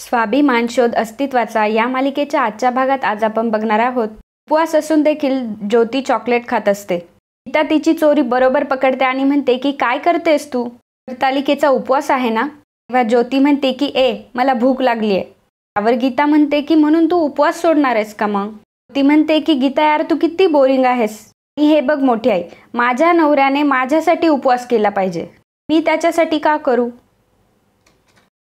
स्वाभिमान शोध अस्तित्वाचा या मालिकेच्या आजच्या भागात आज आपण बघणार आहोत. उपवास असून देखील ज्योती चॉकलेट खात असते. गीता तिची चोरी बरोबर पकडते आणि म्हणते की काय करतेस तू? हरतालिकेचा उपवास आहे ना? तेव्हा ज्योती म्हणते की मला भूक लागली आहे. त्यावर गीता म्हणते की म्हणून तू उपवास सोडणार आहेस का मग? ती म्हणते की गीता यार तू किती बोरिंग आहेस. आणि हे बघ मोठी आई, माझ्या नवऱ्याने माझ्यासाठी उपवास केला पाहिजे, मी त्याच्यासाठी का करू?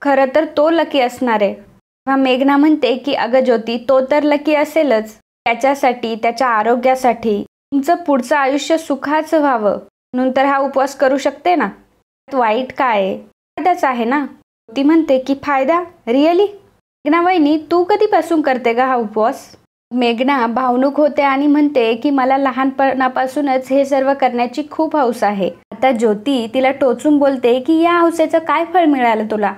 खरं तर तो लकी असणार आहे. तेव्हा मेघना म्हणते की अगं ज्योती, तो तर लकी असेलच. त्याच्यासाठी, त्याच्या आरोग्यासाठी, तुमचं पुढचं आयुष्य सुखाचं व्हावं म्हणून तर हा उपवास करू शकते ना. त्यात वाईट काय आहे? फायदाच आहे ना. ती म्हणते की फायदा? रिअली? मेघना वहिनी, तू कधीपासून करते का हा उपवास? मेघना भावनुक होते आणि म्हणते की मला लहानपणापासूनच हे सर्व करण्याची खूप हौस आहे. आता ज्योती तिला टोचून बोलते की या हौसेचं काय फळ मिळालं तुला?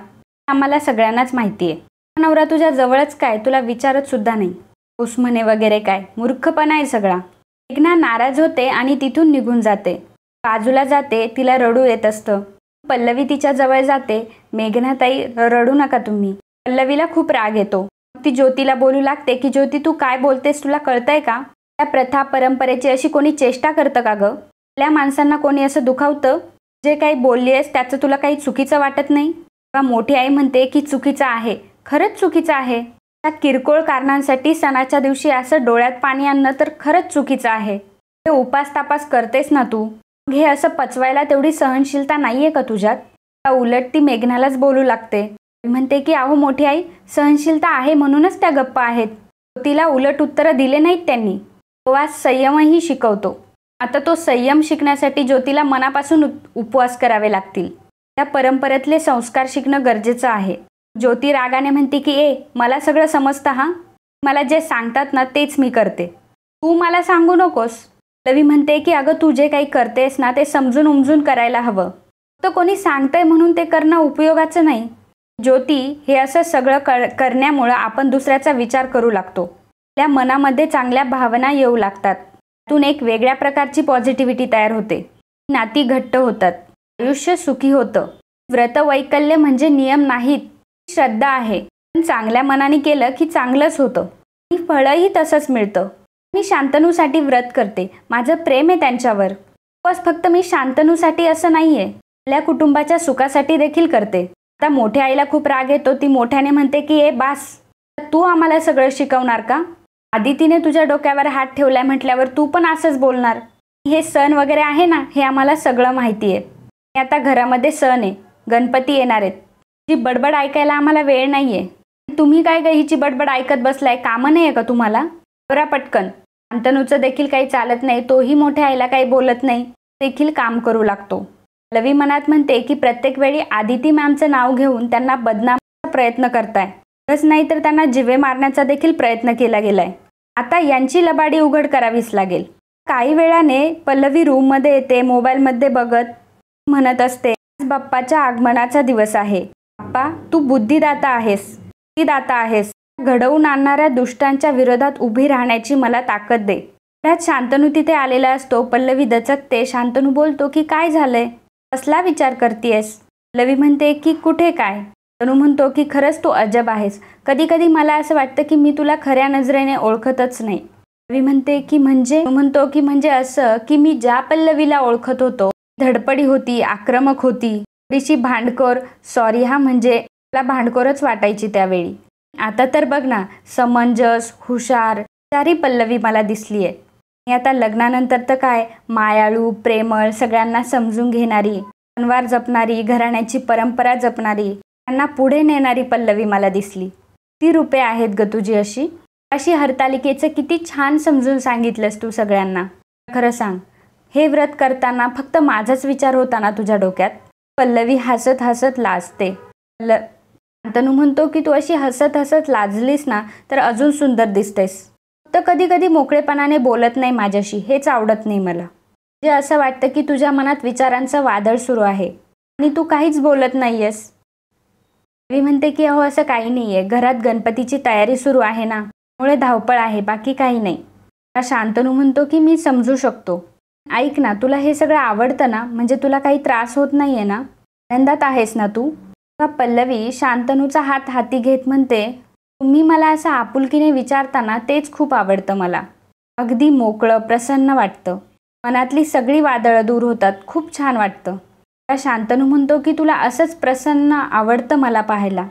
आम्हाला सगळ्यांनाच माहिती आहे. नवरा तुझ्या जवळच काय, तुला विचारत सुद्धा नाही. हौस म्हणे वगैरे काय, मूर्खपणा आहे सगळा. मेघना नाराज होते आणि तिथून निघून जाते. बाजूला जाते, तिला रडू येत असतं. पल्लवी तिच्या जवळ जाते. मेघना ताई, रडू नका तुम्ही. पल्लवीला खूप राग येतो. ती ज्योतीला बोलू लागते की ज्योती तू काय बोलतेस, तुला कळतंय का? त्या प्रथा परंपरेची अशी कोणी चेष्टा करतं का गं? आपल्या माणसांना कोणी असं दुखावतं? जे काही बोलली आहेस त्याचं तुला काही चुकीचं वाटत नाही? मोठी आई म्हणते की चुकीचं आहे, खरंच चुकीचं आहे. त्या किरकोळ कारणांसाठी सणाच्या दिवशी असं डोळ्यात पाणी आणणं तर खरंच चुकीचं आहे. हे उपास तापास करतेस ना तू, हे असं पचवायला तेवढी सहनशीलता नाहीये का तुझ्यात? उलट ती मेघनालाच बोलू लागते. म्हणते की अहो मोठी आई, सहनशीलता आहे म्हणूनच त्या गप्पा आहेत. तिला उलट उत्तरं दिले नाहीत त्यांनी. उपवास संयमही शिकवतो. आता तो संयम शिकण्यासाठी ज्योतीला मनापासून उपवास करावे लागतील. त्या परंपरेतले संस्कार शिकणं गरजेचं आहे. ज्योती रागाने म्हणते की मला सगळं समजतं हा, मला जे सांगतात ना तेच मी करते, तू मला सांगू नकोस. लवी म्हणते की अगं तू जे काही करतेस ना ते समजून उमजून करायला हवं, तर कोणी सांगतंय म्हणून ते करणं उपयोगाचं नाही. ज्योती, हे असं सगळं करण्यामुळं आपण दुसऱ्याचा विचार करू लागतो. आपल्या मनामध्ये चांगल्या भावना येऊ लागतात. त्यातून एक वेगळ्या प्रकारची पॉझिटिव्हिटी तयार होते. नाती घट्ट होतात, आयुष्य सुखी होतं. व्रतवैकल्य म्हणजे नियम नाहीत, श्रद्धा आहे. पण चांगल्या मनाने केलं की चांगलंच होतं आणि फळही तसंच मिळतं. मी शांतनूसाठी व्रत करते, माझं प्रेम आहे त्यांच्यावर. बस फक्त मी शांतनूसाठी असं नाहीये, आपल्या कुटुंबाच्या सुखासाठी देखील करते. आता मोठ्या आईला खूप राग येतो. ती मोठ्याने म्हणते की बास, तू आम्हाला सगळं शिकवणार का? आदितीने तुझ्या डोक्यावर हात ठेवलाय म्हटल्यावर तू पण असंच बोलणार? हे सण वगैरे आहे ना, हे आम्हाला सगळं माहिती आहे. आता घरामध्ये सण आहे, गणपती येणार आहेत. जी बडबड ऐकायला आम्हाला वेळ नाहीये. तुम्ही काय गं हिची बडबड ऐकत बसलाय, कामं नाही आहे का तुम्हाला? बरा पटकन. शांतनूचं देखील काही चालत नाही, तोही मोठ्या आईला काही बोलत नाही, देखील काम करू लागतो. लवी मनात म्हणते की प्रत्येक वेळी आदिती मॅमचं नाव घेऊन त्यांना बदनामाचा प्रयत्न करताय. बस नाही तर त्यांना जिवे मारण्याचा देखील प्रयत्न केला गेलाय. आता यांची लबाडी उघड करावीच लागेल. काही वेळाने पल्लवी रूममध्ये येते, मोबाईलमध्ये बघत म्हणत असते, आज बाप्पाच्या आगमनाचा दिवस आहे. बाप्पा, तू बुद्धिदाता आहेस, दाता आहेस. घडवून आणणाऱ्या दुष्टांच्या विरोधात उभी राहण्याची मला ताकद दे. त्यात शांतनू तिथे आलेला असतो. पल्लवी दचकते. शांतनू बोलतो की काय झालंय, कसला विचार करतेयस? पल्लवी म्हणते की कुठे काय? तनू म्हणतो की खरंच तू अजब आहेस. कधी कधी मला असं वाटतं की मी तुला खऱ्या नजरेने ओळखतच नाही. पल्लवी म्हणते की म्हणजे? म्हणतो की म्हणजे असं की मी ज्या पल्लवीला ओळखत होतो, धडपडी होती, आक्रमक होती, थोडीशी भांडखोर, सॉरी हा, म्हणजे मला भांडखोरच वाटायची त्यावेळी. आता तर बघ ना, समंजस, हुशार, सारी पल्लवी मला दिसली आहे. आणि आता लग्नानंतर तर काय, मायाळू, प्रेमळ, सगळ्यांना समजून घेणारी, सणवार जपणारी, घराण्याची परंपरा जपणारी, त्यांना पुढे नेणारी पल्लवी मला दिसली. ती रूपे आहेत ग तुझी अशी. अशी हरतालिकेचं किती छान समजून सांगितलंस तू सगळ्यांना. खरं सांग, हे व्रत करताना फक्त माझाच विचार होता ना तुझ्या डोक्यात? पल्लवी हसत हसत लाजते. शांतनू म्हणतो की तू अशी हसत हसत लाजलीस ना तर अजून सुंदर दिसतेस. तर कधी कधी मोकळेपणाने बोलत नाही माझ्याशी, हेच आवडत नाही मला. म्हणजे असं वाटतं की तुझ्या मनात विचारांचं वादळ सुरू आहे आणि तू काहीच बोलत नाहीयेस. मी म्हणते की अहो असं काही नाहीये, घरात गणपतीची तयारी सुरू आहे ना, त्यामुळे धावपळ आहे, बाकी काही नाही. शांतनू म्हणतो की मी समजू शकतो. ऐक ना, तुला हे सगळं आवडतं ना, म्हणजे तुला काही त्रास होत नाहीये ना, आनंदात आहेस ना तू? तेव्हा पल्लवी शांतनूचा हात हाती घेत म्हणते, तुम्ही मला असं आपुलकीने विचारताना तेच खूप आवडतं मला. अगदी मोकळं प्रसन्न वाटतं. मनातली सगळी वादळं दूर होतात. खूप छान वाटतं. तेव्हा शांतनू म्हणतो की तुला असंच प्रसन्न आवडतं मला पाहायला.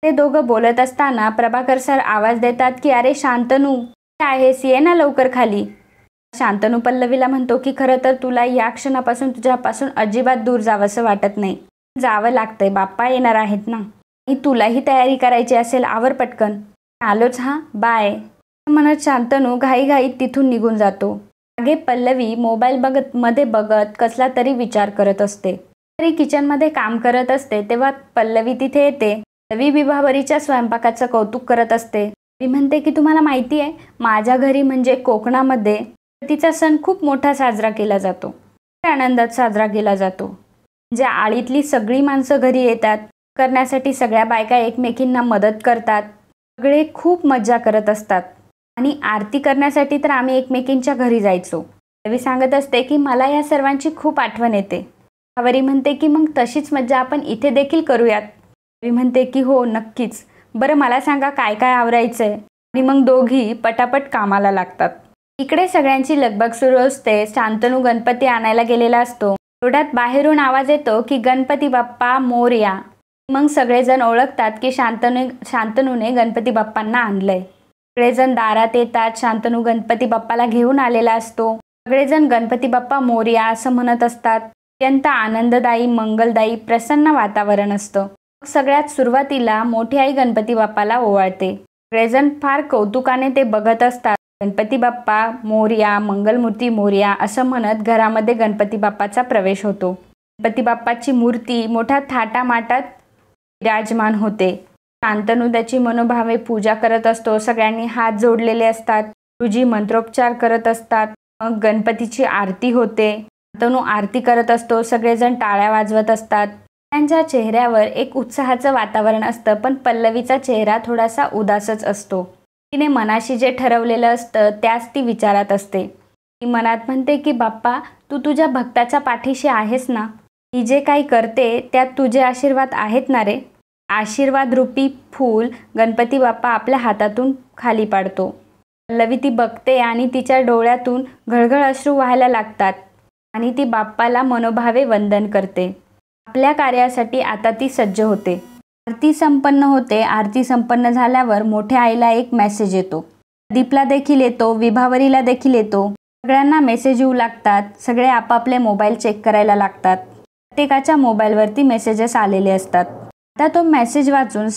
ते दोघं बोलत असताना प्रभाकर सर आवाज देतात की अरे शांतनू काय आहेस, ये ना लवकर खाली. शांतनू पल्लवीला म्हणतो की खरं तर तुला या क्षणापासून तुझ्यापासून अजिबात दूर जावंसं वाटत नाही. जावं लागतंय, बाप्पा येणार आहेत ना. आणि तुलाही तयारी करायची असेल, आवर पटकन. आलोच हां, बाय म्हणत शांतनू घाईघाईत तिथून निघून जातो. मागे पल्लवी मोबाईल मध्ये बघत कसला तरी विचार करत असते. तरी किचनमध्ये काम करत असते तेव्हा पल्लवी तिथे येते. पल्लवी विभावरीच्या स्वयंपाकाचं कौतुक करत असते. ती म्हणते की तुम्हाला माहिती आहे, माझ्या घरी म्हणजे कोकणामध्ये गणपतीचा सण खूप मोठा साजरा केला जातो. आनंदात साजरा केला जातो. म्हणजे आळीतली सगळी माणसं घरी येतात करण्यासाठी. सगळ्या बायका एकमेकींना मदत करतात. सगळे खूप मज्जा करत असतात. आणि आरती करण्यासाठी तर आम्ही एकमेकींच्या घरी जायचो. पल्लवी सांगत असते की मला या सर्वांची खूप आठवण येते. विभावरी म्हणते की मग तशीच मज्जा आपण इथे देखील करूयात. पल्लवी म्हणते की हो नक्कीच. बरं मला सांगा काय काय आवरायचंय. आणि मग दोघी पटापट कामाला लागतात. इकडे सगळ्यांची लगबग सुरू असते. शांतनू गणपती आणायला गेलेला असतो. तेवढ्यात बाहेरून आवाज येतो की गणपती बाप्पा मोरया. मग सगळेजण ओळखतात की शांतनूने गणपती बाप्पांना आणलंय. सगळेजण दारात येतात. शांतनू गणपती बाप्पाला घेऊन आलेला असतो. सगळेजण गणपती बाप्पा मोरया असं म्हणत असतात. अत्यंत आनंददायी, मंगलदायी, प्रसन्न वातावरण असतं. सगळ्यात सुरुवातीला मोठी आई गणपती बाप्पाला ओवाळते. सगळेजण फार कौतुकाने ते बघत असतात. गणपती बाप्पा मोरया, मंगलमूर्ती मोरया असं म्हणत घरामध्ये गणपती बाप्पाचा प्रवेश होतो. गणपती बाप्पाची मूर्ती मोठ्या थाटामाटात विराजमान होते. शांतनू त्याची मनोभावे पूजा करत असतो. सगळ्यांनी हात जोडलेले असतात. गुरुजी मंत्रोपचार करत असतात. मग गणपतीची आरती होते. शांतनू आरती करत असतो. सगळेजण टाळ्या वाजवत असतात. त्यांच्या चेहऱ्यावर एक उत्साहाचं वातावरण असतं. पण पल्लवीचा चेहरा थोडासा उदासच असतो. तिने मनाशी जे ठरवलेलं असतं त्याच ती विचारात असते. ती मनात म्हणते की बाप्पा तू तुझ्या भक्ताच्या पाठीशी आहेस ना. ती जे काही करते त्यात तुझे आशीर्वाद आहेत ना रे. आशीर्वाद रूपी फूल गणपती बाप्पा आपल्या हातातून खाली पाडतो. पल्लवी ती बघते आणि तिच्या डोळ्यातून घळघळ अश्रू व्हायला लागतात. आणि ती बाप्पाला मनोभावे वंदन करते. आपल्या कार्यासाठी आता ती सज्ज होते. आरती संपन्न होते. आरती संपन्न झाल्यावर मोठ्या आईला एक मेसेज येतो. दीपला देखील येतो. विभावरीला देखील येतो. सगळ्यांना मेसेज येऊ लागतात. सगळे आपापले मोबाईल चेक करायला लागतात. प्रत्येकाच्या मोबाईलवरती मेसेजेस आलेले असतात. आता तो मेसेज वाचून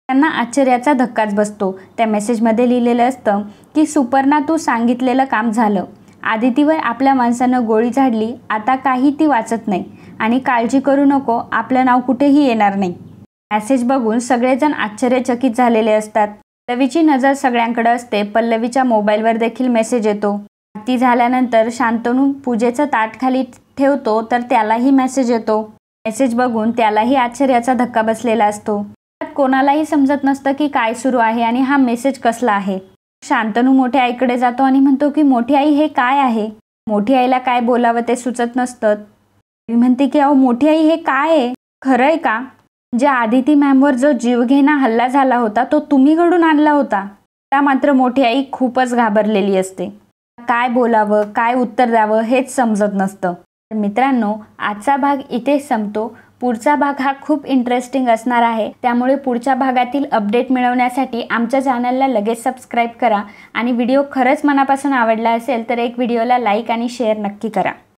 त्यांना आश्चर्याचा धक्काच बसतो. त्या मेसेजमध्ये लिहिलेलं असतं की सुपर्णा तू सांगितलेलं काम झालं. आदितीवर आपल्या माणसानं गोळी झाडली. आता काही ती वाचत नाही. आणि काळजी करू नको, आपलं नाव कुठेही येणार नाही. मेसेज बघून सगळेजण आश्चर्यचकित झालेले असतात. पल्लवीची नजर सगळ्यांकडे असते. पल्लवीच्या मोबाईलवर देखील मेसेज येतो. आरती झाल्यानंतर शांतनू पूजेचं ताट खाली ठेवतो तर त्यालाही मेसेज येतो. मेसेज बघून त्यालाही आश्चर्याचा धक्का बसलेला असतो. त्यात कोणालाही समजत नसतं की काय सुरू आहे आणि हा मेसेज कसला आहे. शांतनू मोठ्या आईकडे जातो आणि म्हणतो की मोठी आई हे काय आहे. मोठी आईला काय बोलावं ते सुचत नसतं. ती म्हणते की अहो मोठी आई हे काय आहे, खरं आहे का. ज्या आदिती मॅमवर जो जीवघेणा हल्ला झाला होता तो तुम्ही घडून आणला होता. त्या मात्र मोठी आई खूपच घाबरलेली असते. काय बोलावं, काय उत्तर द्यावं हेच समजत नसतं. तर मित्रांनो आजचा भाग इथे संपतो. पुढचा भाग हा खूप इंटरेस्टिंग असणार आहे. त्यामुळे पुढच्या भागातील अपडेट मिळवण्यासाठी आमच्या चॅनलला लगेच सबस्क्राईब करा. आणि व्हिडिओ खरंच मनापासून आवडला असेल तर एक व्हिडिओला लाईक आणि शेअर नक्की करा.